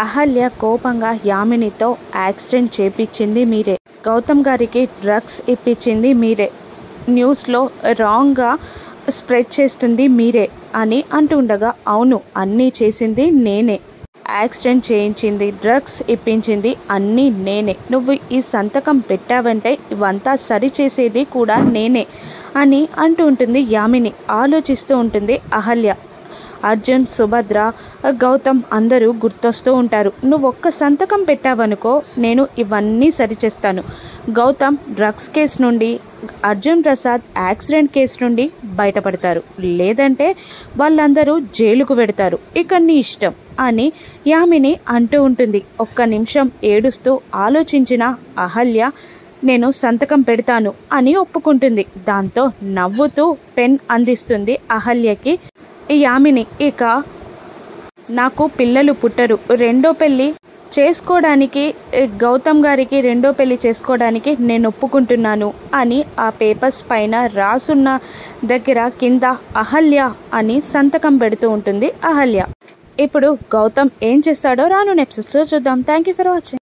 అహల్య కోపంగా యామినితో యాక్సిడెంట్ చేపించింది మీరే, గౌతమ్ గారికి డ్రగ్స్ ఇప్పించింది మీరే, న్యూస్లో రాంగ్గా స్ప్రెడ్ చేస్తుంది మీరే అని అంటుండగా అవును అన్నీ చేసింది నేనే, యాక్సిడెంట్ చేయించింది, డ్రగ్స్ ఇప్పించింది అన్నీ నేనే, నువ్వు ఈ సంతకం పెట్టావంటే ఇవంతా సరిచేసేది కూడా నేనే అని అంటూ ఉంటుంది యామిని. ఆలోచిస్తూ ఉంటుంది అహల్య. అర్జున్, సుభద్ర, గౌతమ్ అందరూ గుర్తొస్తూ ఉంటారు. నువ్వు ఒక్క సంతకం పెట్టావనుకో నేను ఇవన్నీ సరిచేస్తాను. గౌతమ్ డ్రగ్స్ కేసు నుండి, అర్జున్ ప్రసాద్ యాక్సిడెంట్ కేసు నుండి బయటపడతారు, లేదంటే వాళ్ళందరూ జైలుకు వెడతారు, ఇక నీ ఇష్టం అని యామిని అంటూ ఉంటుంది. ఒక్క నిమిషం ఏడుస్తూ ఆలోచించిన అహల్య నేను సంతకం పెడతాను అని ఒప్పుకుంటుంది. దాంతో నవ్వుతూ పెన్ అందిస్తుంది అహల్యకి యామిని. ఇక నాకు పిల్లలు పుట్టరు, రెండో పెళ్ళి చేసుకోవడానికి, గౌతమ్ గారికి రెండో పెళ్లి చేసుకోవడానికి నేను ఒప్పుకుంటున్నాను అని ఆ పేపర్స్ పైన రాసున్న దగ్గర కింద అహల్య అని సంతకం పెడుతూ ఉంటుంది అహల్య. ఇప్పుడు గౌతమ్ ఏం చేస్తాడో రాను ఎపిసోడ్స్లో చూద్దాం. Thank you for watching.